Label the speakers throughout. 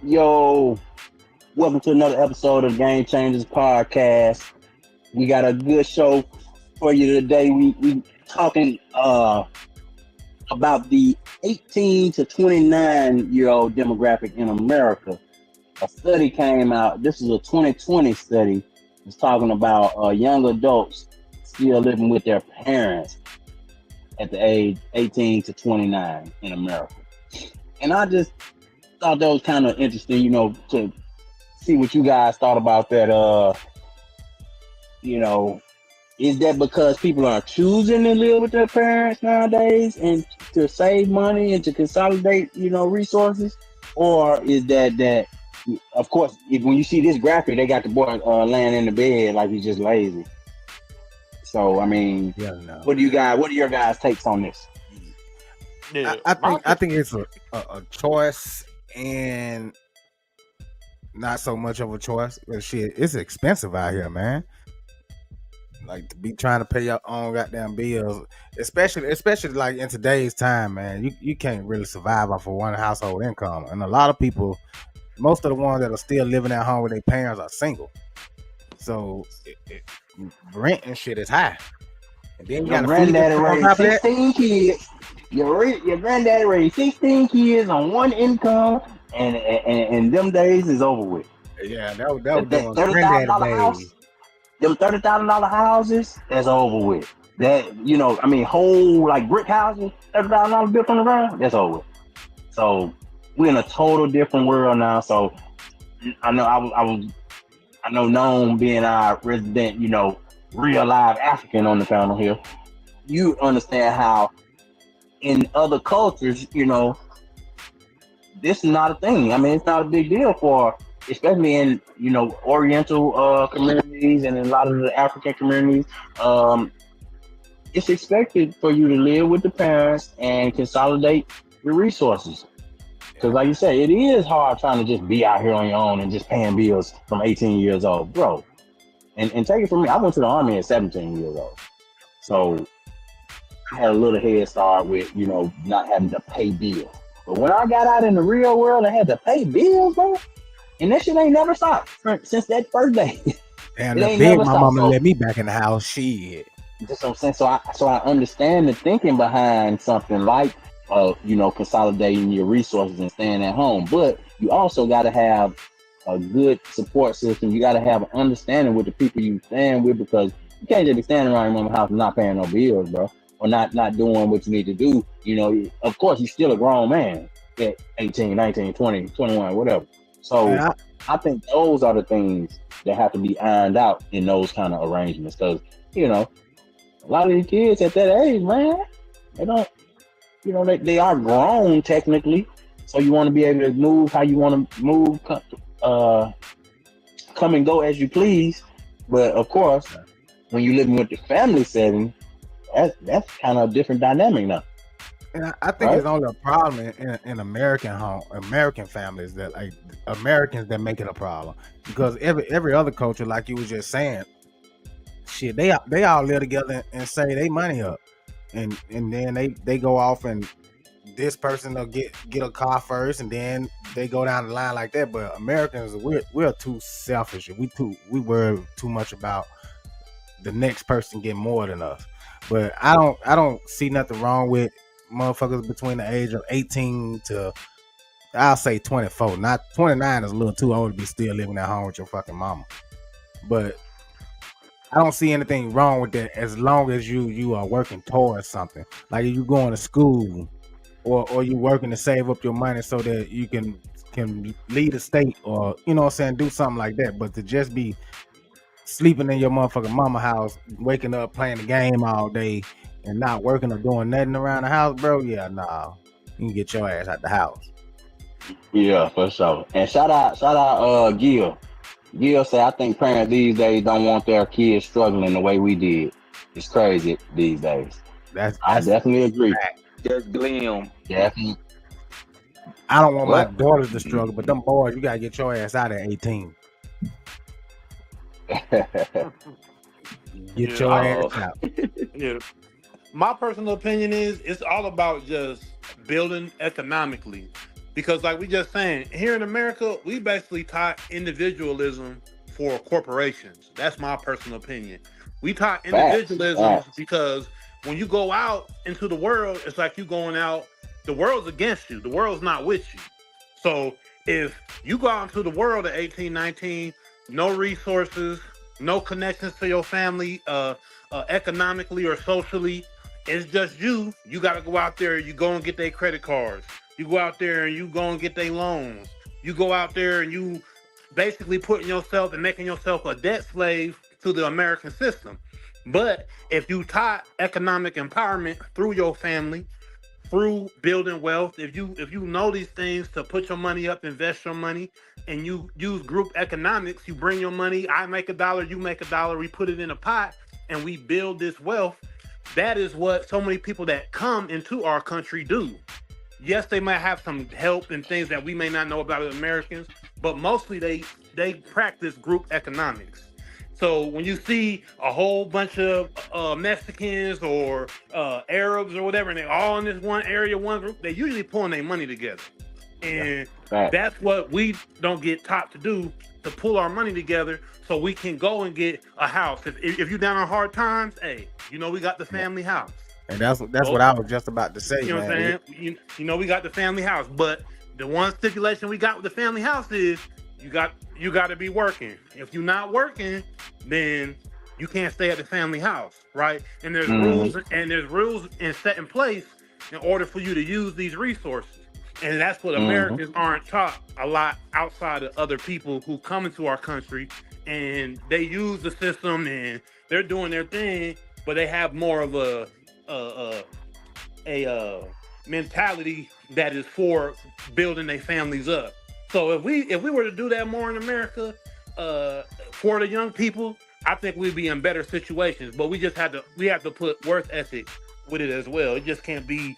Speaker 1: Yo, welcome to another episode of Game Changers Podcast. We got a good show for you today. We talking about the 18 to 29-year-old demographic in America. A study came out. This is a 2020 study. It's talking about young adults still living with their parents at the age 18 to 29 in America. And I just thought that was kind of interesting, to see what you guys thought about that. You know, is that because people are choosing to live with their parents nowadays and to save money and to consolidate, resources? Or is that of course, when you see this graphic, they got the boy laying in the bed like he's just lazy. So, I mean,
Speaker 2: Yeah, no.
Speaker 1: what are your guys' takes on this?
Speaker 3: Yeah,
Speaker 2: I think it's a choice and not so much of a choice. But shit, it's expensive out here, man. Like to be trying to pay your own goddamn bills, especially like in today's time, man. You can't really survive off of one household income, and a lot of people, most of the ones that are still living at home with their parents are single. So rent and shit is high, and then you
Speaker 1: Your
Speaker 2: got to feed
Speaker 1: granddaddy
Speaker 2: yourself on
Speaker 1: raised
Speaker 2: top of that.
Speaker 1: 16 kids. Your granddaddy raised 16 kids on one income, and them days is over with.
Speaker 2: Yeah, that was
Speaker 1: That
Speaker 2: doing
Speaker 1: $30,000
Speaker 2: granddaddy
Speaker 1: house,
Speaker 2: days.
Speaker 1: them $30,000 houses, that's over with. That whole like brick houses, $30,000 built on the ground, that's over with. So we're in a total different world now. So I know I know known being our resident, real live African on the panel here. You understand how in other cultures, this is not a thing. I mean, it's not a big deal for, especially in Oriental communities and in a lot of the African communities. It's expected for you to live with the parents and consolidate your resources. Because, like you say, it is hard trying to just be out here on your own and just paying bills from 18 years old, bro. And take it from me, I went to the army at 17 years old, so I had a little head start with not having to pay bills. But when I got out in the real world and had to pay bills, bro, and that shit ain't never stopped since that first day.
Speaker 2: And
Speaker 1: It
Speaker 2: the
Speaker 1: ain't
Speaker 2: big
Speaker 1: never
Speaker 2: my
Speaker 1: stopped.
Speaker 2: mama
Speaker 1: So
Speaker 2: let me back in the house. Shit.
Speaker 1: that's what I'm saying. So I understand the thinking behind something like consolidating your resources and staying at home. But you also got to have a good support system. You got to have an understanding with the people you stand with, because you can't just be standing around your mama's house and not paying no bills, bro, or not doing what you need to do. Of course, you're still a grown man at 18, 19, 20, 21, whatever.
Speaker 2: And
Speaker 1: So I think those are the things that have to be ironed out in those kind of arrangements, because a lot of these kids at that age, man, they don't, they are grown technically. So you want to be able to move how you want to move, come and go as you please. But of course, when you're living with the family setting, that's kind of a different dynamic now,
Speaker 2: I think
Speaker 1: right?
Speaker 2: it's only a problem in American families, that like Americans that make it a problem, because every other culture, like you was just saying, shit, they all live together and save their money up, and then they go off, and this person will get a car first, and then they go down the line like that. But Americans, we're too selfish. We worry too much about the next person getting more than us. But I don't see nothing wrong with motherfuckers between the age of 18 to, I'll say, 24. Not 29 is a little too old to be still living at home with your fucking mama. But I don't see anything wrong with that, as long as you are working towards something. Like if you going to school, or you working to save up your money so that you can lead a state, or what I'm saying, do something like that. But to just be sleeping in your motherfucking mama house, waking up playing the game all day, and not working or doing nothing around the house, bro, yeah, nah. You can get your ass out the house.
Speaker 1: Yeah, for sure. And shout out, Gil. Gil said, I think parents these days don't want their kids struggling the way we did. It's crazy these days. I
Speaker 2: That's
Speaker 1: definitely agree.
Speaker 2: fact.
Speaker 3: that's Glim.
Speaker 1: Definitely.
Speaker 2: I don't want my
Speaker 1: What?
Speaker 2: daughters to struggle, but them boys, you gotta get your ass out at 18. Get
Speaker 3: Yeah,
Speaker 2: your ass
Speaker 1: Oh,
Speaker 2: out.
Speaker 3: yeah. My personal opinion is it's all about just building economically.
Speaker 4: Because like we just saying, here in America, we basically taught individualism for corporations. That's my personal opinion. We taught
Speaker 1: Facts.
Speaker 4: individualism
Speaker 1: Facts.
Speaker 4: because when you go out into the world, it's like you going out, the world's against you. The world's not with you. So if you go out into the world at 18, 19, no resources, no connections to your family, economically or socially, it's just you. You got to go out there. You go and get their credit cards. You go out there and you go and get their loans. You go out there and you basically putting yourself and making yourself a debt slave to the American system. But if you taught economic empowerment through your family, through building wealth, if you know these things to put your money up, invest your money, and you use group economics, you bring your money, I make $1, you make $1, we put it in a pot and we build this wealth. That is what so many people that come into our country do. Yes, they might have some help and things that we may not know about as Americans, but mostly they practice group economics. So when you see a whole bunch of Mexicans or Arabs or whatever, and they're all in this one area, one group, they usually pulling their money together. And that's what we don't get taught to do, to pull our money together so we can go and get a house. If you're down on hard times, hey, you know we got the family house.
Speaker 2: And that's what I was just about to say.
Speaker 4: You know what I'm saying? You know we got the family house, but the one stipulation we got with the family house is you got to be working. If you're not working, then you can't stay at the family house, right? And there's rules and set in place in order for you to use these resources. And that's what Americans aren't taught a lot outside of other people who come into our country, and they use the system and they're doing their thing, but they have more of a mentality that is for building their families up. So if we were to do that more in America, for the young people, I think we'd be in better situations. But we have to put work ethic with it as well. It just can't be,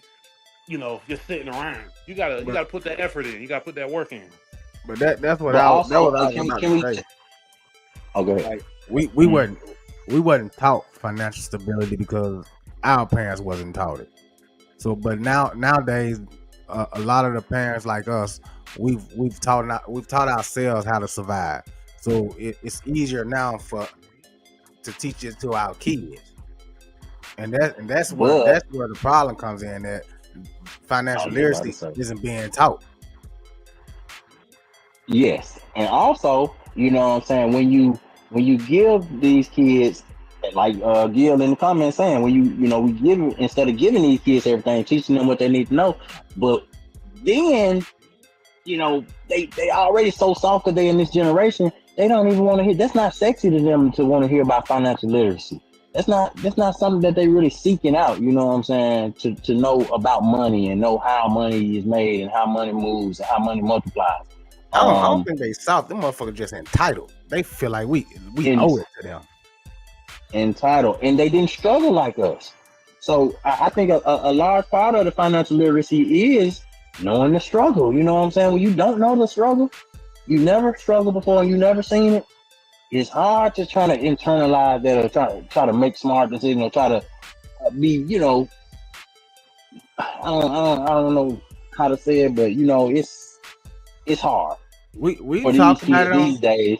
Speaker 4: just sitting around. You gotta put that effort in. You gotta put that work in.
Speaker 2: But that's what
Speaker 1: But
Speaker 2: I was
Speaker 1: also,
Speaker 2: about
Speaker 1: can
Speaker 2: to
Speaker 1: we?
Speaker 2: say.
Speaker 1: Oh, go ahead.
Speaker 2: Like we wasn't taught financial stability because our parents wasn't taught it. So, but nowadays, a lot of the parents like us, we've taught ourselves how to survive. So it's easier now to teach it to our kids, and that's where the problem comes in, that financial literacy isn't being taught.
Speaker 1: Yes, and also, you know what I'm saying, when you give these kids, like Gil in the comments saying, when we give, instead of giving these kids everything, teaching them what they need to know, but then they already so soft that they in this generation, they don't even want to hear. That's not sexy to them to want to hear about financial literacy. That's not something that they really seeking out. You know what I'm saying? To know about money and know how money is made and how money moves and how money multiplies.
Speaker 2: I don't think they soft. Them motherfuckers just entitled. They feel like we owe it to them.
Speaker 1: Entitled, and they didn't struggle like us. So I think a large part of the financial literacy is knowing the struggle. You know what I'm saying? When you don't know the struggle, you never struggled before and you never seen it, it's hard to try to internalize that or try to make smart decisions or try to be, I don't know how to say it, but it's hard.
Speaker 2: We
Speaker 1: for
Speaker 2: talked
Speaker 1: these
Speaker 2: about it
Speaker 1: these days.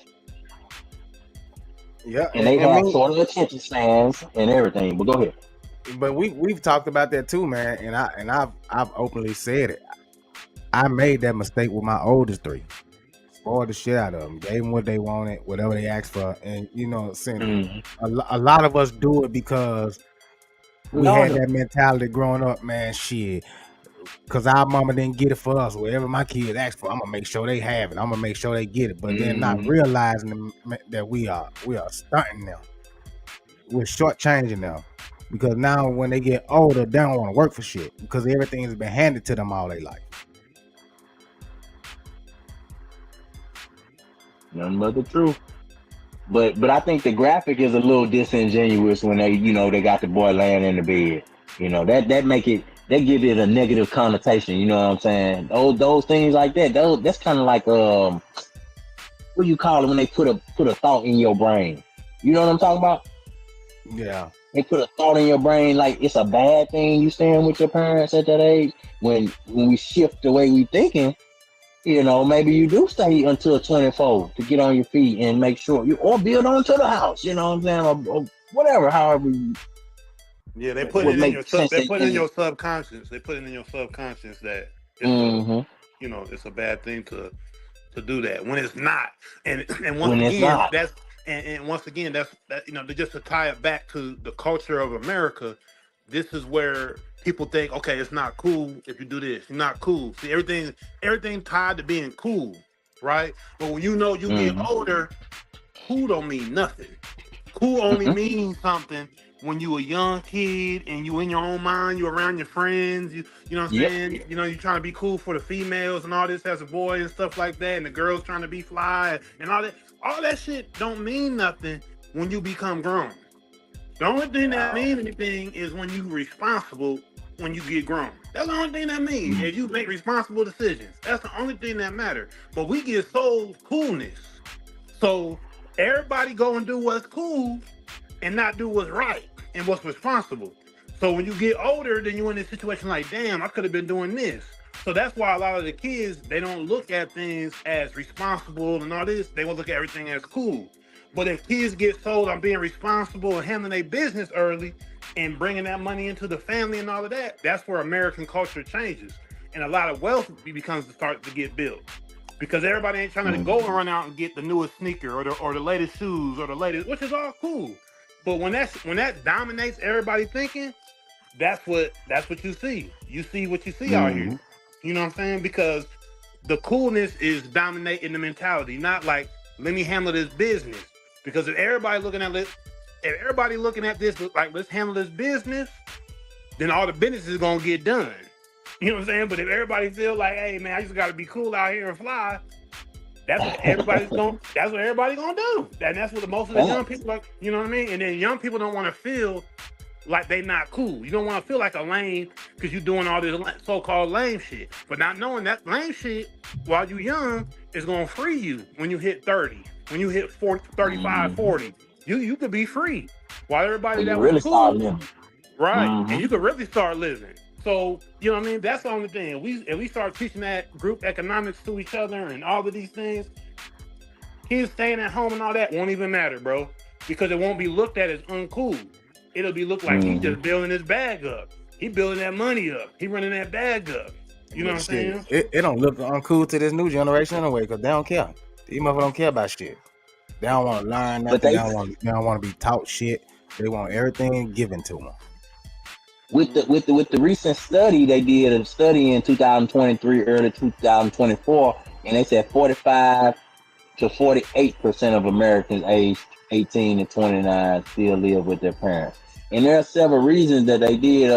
Speaker 2: Yeah,
Speaker 1: And they have sort of attention spans and everything. But go ahead.
Speaker 2: But we've talked about that too, man. And I've openly said it. I made that mistake with my oldest three. Spoiled the shit out of them. Gave them what they wanted, whatever they asked for, and a lot of us do it because we had that mentality growing up, man. Shit, because our mama didn't get it for us. Whatever my kids ask for, I'm gonna make sure they have it. I'm gonna make sure they get it. But then not realizing that we are stunting them. We're shortchanging them. Because now when they get older, they don't want to work for shit because everything has been handed to them all their life.
Speaker 1: Nothing but the truth. But I think the graphic is a little disingenuous when they got the boy laying in the bed. That give it a negative connotation. You know what I'm saying? Those things like that. That's kind of like what do you call it when they put a thought in your brain? You know what I'm talking about?
Speaker 2: Yeah.
Speaker 1: They put a thought in your brain like it's a bad thing you staying with your parents at that age. When we shift the way we thinking, maybe you do stay until 24 to get on your feet and make sure or build onto the house. You know what I'm saying, or whatever. However,
Speaker 4: Yeah, they put
Speaker 1: would
Speaker 4: it in
Speaker 1: make
Speaker 4: your
Speaker 1: sense.
Speaker 4: they put it in your subconscious. They put it in your subconscious that it's
Speaker 1: Mm-hmm.
Speaker 4: it's a bad thing to do that when it's not. And once
Speaker 1: When it's
Speaker 4: again,
Speaker 1: not.
Speaker 4: that's and once again that just to tie it back to the culture of America. This is where people think, okay, it's not cool if you do this. You're not cool. See, everything tied to being cool, right? But when you get
Speaker 1: Mm-hmm.
Speaker 4: older, cool don't mean nothing. Cool only
Speaker 1: Mm-hmm.
Speaker 4: means something when you a young kid and you in your own mind, you around your friends, you know what I'm
Speaker 1: Yep.
Speaker 4: saying? You trying to be cool for the females and all this as a boy and stuff like that, and the girls trying to be fly and all that. All that shit don't mean nothing when you become grown. The only thing that means anything is when you responsible when you get grown. That's the only thing that means. If you make responsible decisions, that's the only thing that matters. But we get sold coolness. So everybody go and do what's cool and not do what's right and what's responsible. So when you get older, then you're in this situation like, damn, I could have been doing this. So that's why a lot of the kids, they don't look at things as responsible and all this. They will look at everything as cool. But if kids get sold on being responsible and handling their business early and bringing that money into the family and all of that, that's where American culture changes. And a lot of wealth becomes to start to get built. Because everybody ain't trying to go and run out and get the newest sneaker or the latest shoes or the latest, which is all cool. But when that dominates everybody thinking, that's what you see. You see what you see out here. You know what I'm saying? Because the coolness is dominating the mentality, not like, let me handle this business. Because if everybody looking at this like, let's handle this business, then all the business is gonna get done. You know what I'm saying? But if everybody feel like, hey man, I just gotta be cool out here and fly, that's what everybody's gonna do. And that's what most of the young people are, you know what I mean? And then young people don't want to feel like they not cool. You don't want to feel like a lame because you're doing all this so-called lame shit. But not knowing that lame shit while you young is gonna free you when you hit 30, when you hit 40, 35, 40. You could be free. While everybody
Speaker 1: When
Speaker 4: that
Speaker 1: you
Speaker 4: was
Speaker 1: really
Speaker 4: cool,
Speaker 1: start living.
Speaker 4: right? And you could really start living. So, you know what I mean? That's the only thing. If we start teaching that group economics to each other and all of these things, kids staying at home and all that won't even matter, bro. Because it won't be looked at as uncool. It'll be looked like he's just building his bag up. He building that money up. He running that bag up. You know what I'm saying?
Speaker 2: It don't look uncool to this new generation anyway, because they don't care. These motherfuckers don't care about shit. They don't want to learn nothing. They don't want to be taught shit. They want everything given to them.
Speaker 1: With the recent study, they did a study in 2023, early 2024, and they said 45 to 48% of Americans aged 18 to 29 still live with their parents. And there are several reasons that they did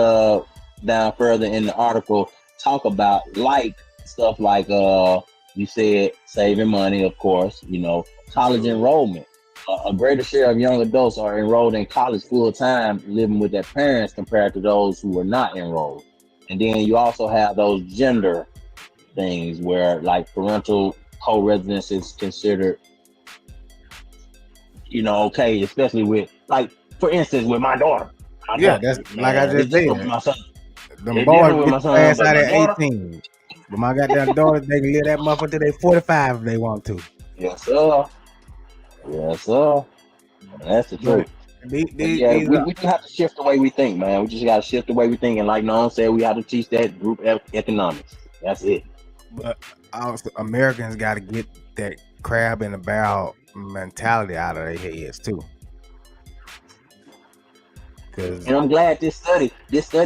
Speaker 1: down further in the article talk about, like stuff like you said, saving money, of course, college enrollment. A greater share of young adults are enrolled in college full time, living with their parents compared to those who are not enrolled. And then you also have those gender things where, like, parental co-residence is considered, okay, especially with, like, for instance, with my daughter.
Speaker 2: That's like I just said.
Speaker 1: My son.
Speaker 2: The boys get past out at 18. But my goddamn daughter, they can live that motherfucker till they 45 if they want to.
Speaker 1: Yes, sir. Yes, sir. That's the truth.
Speaker 2: We
Speaker 1: have to shift the way we think, man. We just got to shift the way we think. And like Noam said, we have to teach that group economics. That's it.
Speaker 2: But also, Americans got to get that crab in the barrel mentality out of their heads, too.
Speaker 1: And I'm glad this study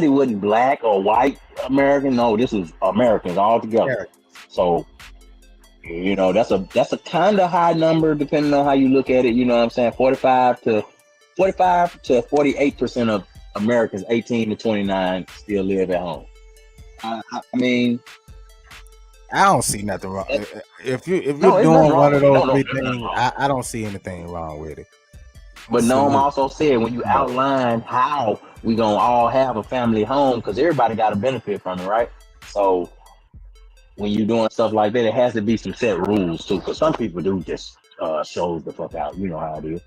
Speaker 1: wasn't black or white American. No, this was Americans all together. So, that's a kind of high number depending on how you look at it. You know what I'm saying? 45 to 48% of Americans 18 to 29 still live at home. I mean,
Speaker 2: I don't see nothing wrong. If you're doing one of those three things, I don't see anything wrong with it.
Speaker 1: But Noam also said, when you outline how we gonna all have a family home, because everybody got to benefit from it, right? So when you're doing stuff like that, it has to be some set rules too, because some people do just shows the fuck out. You know how it is.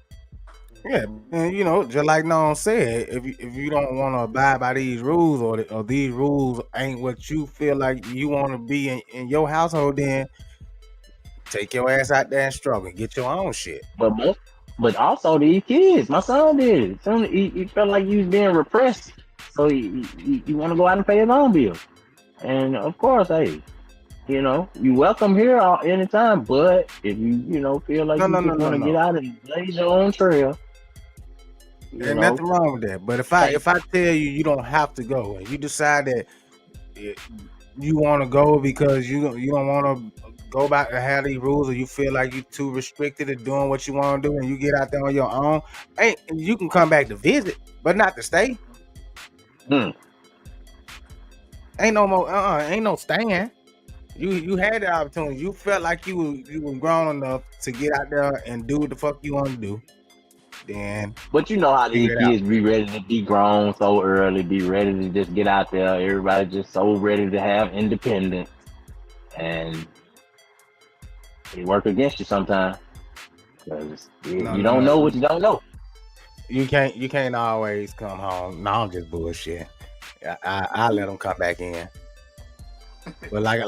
Speaker 2: Yeah, and just like Noam said, if you don't want to abide by these rules or these rules ain't what you feel like you want to be in your household, then Take your ass out there and struggle. Get your own shit.
Speaker 1: But also these kids, my son did. He felt like he was being repressed, so he want to go out and pay his own bills. And of course, hey, you welcome here anytime. But if you feel like
Speaker 2: No,
Speaker 1: you
Speaker 2: no, no,
Speaker 1: just
Speaker 2: no,
Speaker 1: want to
Speaker 2: no.
Speaker 1: get out and blaze your own trail,
Speaker 2: There's nothing wrong with that. But if I tell you don't have to go, and you decide that you want to go because you don't want to go back and have these rules, or you feel like you're too restricted in doing what you want to do, and you get out there on your own, you can come back to visit, but not to stay. Ain't no more. Ain't no staying. You had the opportunity. You felt like you were grown enough to get out there and do what the fuck you want to do. Then,
Speaker 1: but you know how these
Speaker 2: figure it out.
Speaker 1: kids be ready to be grown so early, be ready to just get out there. Everybody just so ready to have independence, and they work against you sometimes. You don't know what you don't know.
Speaker 2: You can't always come home. No, I'm just bullshit. I let them come back in. But like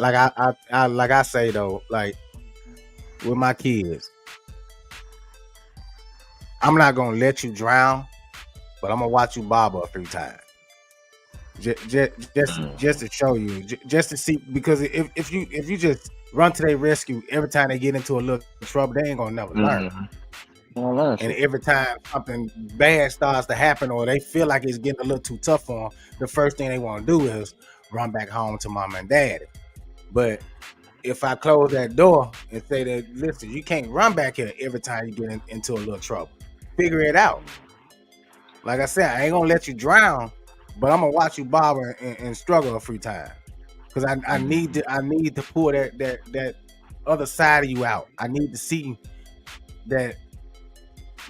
Speaker 2: I say though, like with my kids, I'm not gonna let you drown, but I'm gonna watch you bob up 3 times. Just to show you, just to see, because if you just run to their rescue every time they get into a little trouble, they ain't gonna never learn. And every time something bad starts to happen, or they feel like it's getting a little too tough for them, the first thing they want to do is run back home to mom and daddy. But if I close that door and say that, listen, you can't run back here every time you get into a little trouble. Figure it out. Like I said, I ain't gonna let you drown, but I'm gonna watch you bob and struggle a few times, because I need to pull that other side of you out. I need to see that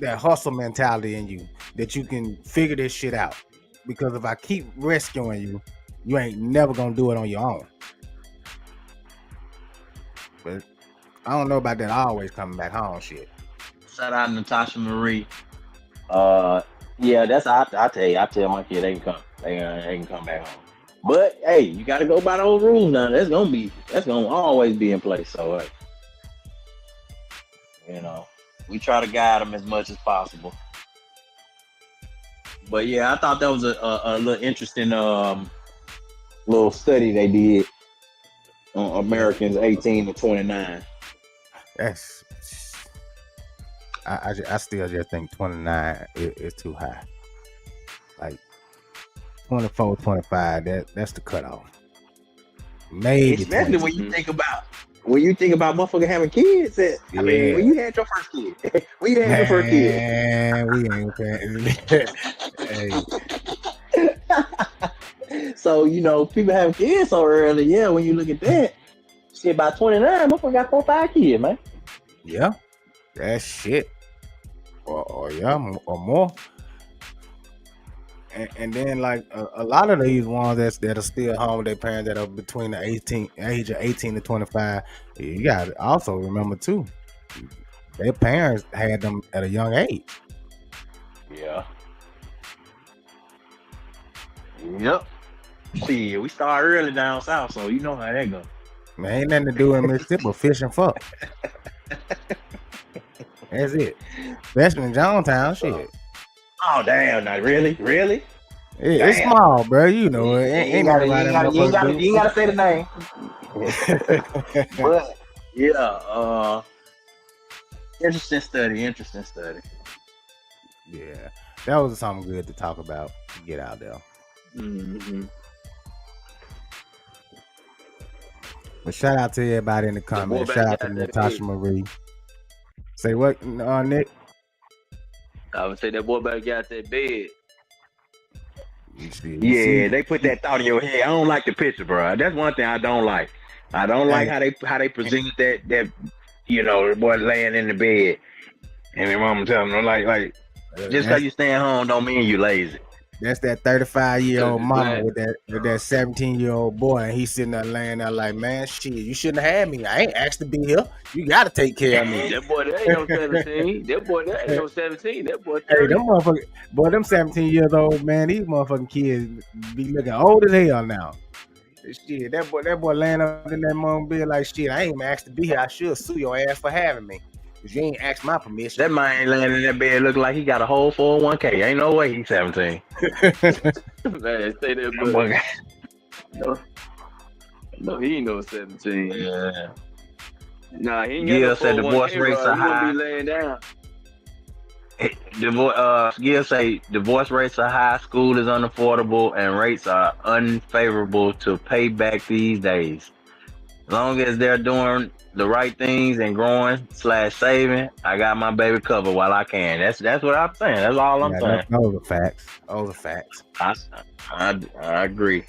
Speaker 2: hustle mentality in you, that you can figure this shit out. Because if I keep rescuing you, you ain't never gonna do it on your own. But I don't know about that always coming back home shit.
Speaker 1: Shout out Natasha Marie. Yeah, that's I tell my kid they can come. They can come back home. But hey, you gotta go by those rules now. That's gonna always be in place. So we try to guide them as much as possible. But yeah, I thought that was a little interesting little study they did on Americans 18 to 29.
Speaker 2: That's I still just think 29 is too high. Like 24, 25, that's the cutoff. Maybe
Speaker 1: especially
Speaker 2: 20.
Speaker 1: when you think about motherfucker having kids. I mean, when you had your first kid, when you had your first kid,
Speaker 2: Man, we ain't
Speaker 1: hey. So people having kids so early. Yeah, when you look at that, shit, by 29, motherfucker got 4 or 5 kids, man.
Speaker 2: Yeah, that shit, or more. And then like a lot of these ones that are still home with their parents, that are between the age of 18 to 25, you got to also remember too, their parents had them at a young age.
Speaker 1: Yeah. Yep. See, we start early down south, so you know how that goes.
Speaker 2: Man, ain't nothing to do in Mississippi but fish and fuck. That's it. Especially in Johnstown, shit.
Speaker 1: Oh damn! Not really.
Speaker 2: It's small, bro. You know it. Ain't
Speaker 1: you ain't gotta say the name. But yeah, interesting study.
Speaker 2: Yeah, that was something good to talk about. Get out there.
Speaker 1: Mm-hmm.
Speaker 2: But shout out to everybody in the comments. Shout out to Natasha Marie. Say what, Nick?
Speaker 3: I would say that boy better get out that bed.
Speaker 1: Yeah, they put that thought in your head. I don't like the picture, bro. That's one thing I don't like. I don't like how they presented that the boy laying in the bed, and their mama telling him like just because you staying home don't mean you lazy.
Speaker 2: That's that 35-year-old mama with that 17-year-old boy, and he's sitting there laying there like, man, shit, you shouldn't have had me. I ain't asked to be here. You got to take care of me.
Speaker 3: That boy that ain't no 17. That boy that ain't no 17. That boy 30.
Speaker 2: Hey, them motherfuckers, them 17 years old, man, these motherfucking kids be looking old as hell now. Shit, that boy laying up in that mom bed like shit. I ain't even asked to be here. I should sue your ass for having me. Cause you ain't asked my permission.
Speaker 1: That man ain't laying in that bed looking like he got a whole 401k. Ain't no way he's 17.
Speaker 3: Man, say that,
Speaker 1: That
Speaker 3: but
Speaker 1: boy got-
Speaker 3: no, he ain't no 17.
Speaker 1: Yeah.
Speaker 3: Nah, he ain't
Speaker 1: Gil
Speaker 3: got
Speaker 1: said
Speaker 3: no
Speaker 1: divorce
Speaker 3: 401k,
Speaker 1: rates
Speaker 3: bro.
Speaker 1: are
Speaker 3: He wouldn't
Speaker 1: high.
Speaker 3: be laying down.
Speaker 1: Gil say divorce rates are high, school is unaffordable, and rates are unfavorable to pay back these days. As long as they're doing the right things and growing/saving, I got my baby covered while I can. That's what I'm saying. That's all I'm saying.
Speaker 2: Those are facts. Those are facts.
Speaker 1: I agree.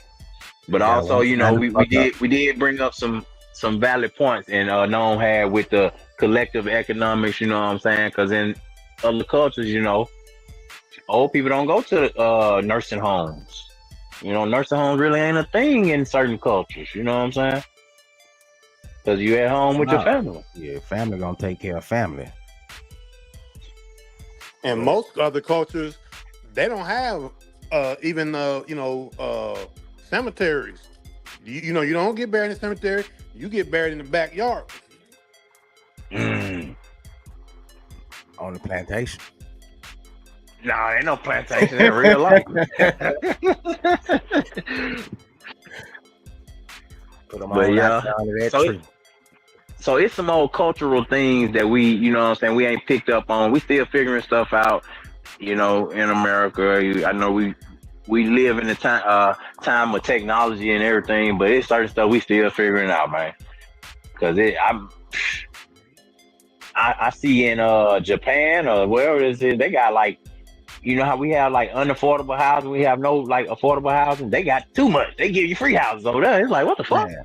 Speaker 1: But
Speaker 2: Yeah,
Speaker 1: also,
Speaker 2: well,
Speaker 1: you know,
Speaker 2: sign the fuck
Speaker 1: we did bring up some valid points, and Noam had with the collective economics. You know what I'm saying? Because in other cultures, you know, old people don't go to nursing homes. You know, nursing homes really ain't a thing in certain cultures. You know what I'm saying? Because you at home with your family.
Speaker 2: Yeah, family gonna take care of family.
Speaker 4: And most other cultures, they don't have even cemeteries. You know, you don't get buried in the cemetery. You get buried in the backyard.
Speaker 1: Mm.
Speaker 2: On the plantation.
Speaker 1: Nah, ain't no plantation in real life.
Speaker 2: Put them
Speaker 1: But
Speaker 2: all
Speaker 1: yeah,
Speaker 2: out under that
Speaker 1: so
Speaker 2: tree.
Speaker 1: So it's some old cultural things that we, you know what I'm saying, we ain't picked up on. We still figuring stuff out, you know, in America. I know we live in a time of technology and everything, but it's certain stuff we still figuring out, man. Because I see in Japan or wherever it is, they got like, you know how we have like unaffordable housing, we have no like affordable housing. They got too much. They give you free houses over there. It's like, what the fuck?
Speaker 2: Man.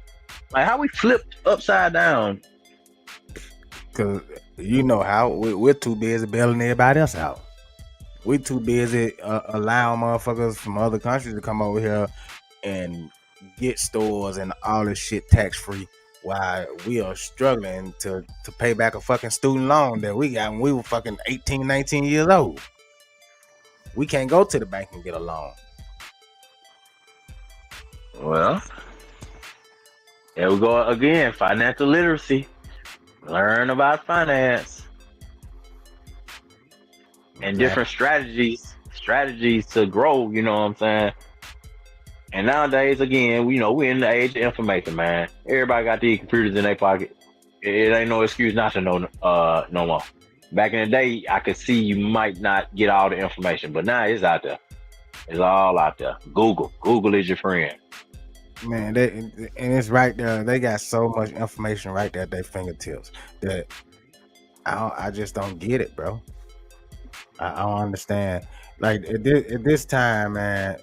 Speaker 1: Like how we flipped upside down.
Speaker 2: Cause you know how we're too busy bailing everybody else out. We're too busy allowing motherfuckers from other countries to come over here and get stores and all this shit tax free, while we are struggling to pay back a fucking student loan that we got when we were fucking 18, 19 years old. We can't go to the bank and get a loan.
Speaker 1: Well, there we go again. Financial literacy. Learn about finance and different strategies to grow. You know what I'm saying? And nowadays, again, you know, we're in the age of information, man. Everybody got these computers in their pocket. It ain't no excuse not to know no more. Back in the day, I could see you might not get all the information, but now it's out there. It's all out there. Google is your friend.
Speaker 2: Man, and it's right there. They got so much information right there at their fingertips that I just don't get it, bro. I don't understand. Like at this time, man,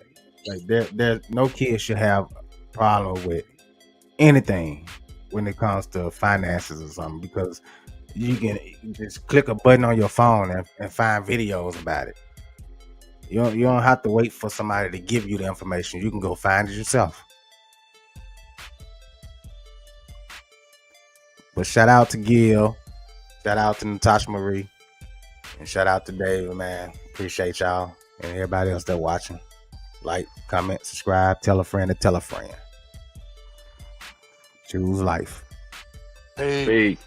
Speaker 2: like there no kid should have a problem with anything when it comes to finances or something, because you can just click a button on your phone and find videos about it. You don't have to wait for somebody to give you the information. You can go find it yourself. But shout out to Gil, shout out to Natasha Marie, and shout out to David, man. Appreciate y'all and everybody else that watching. Like, comment, subscribe, tell a friend to tell a friend. Choose life.
Speaker 4: Hey.
Speaker 1: Peace.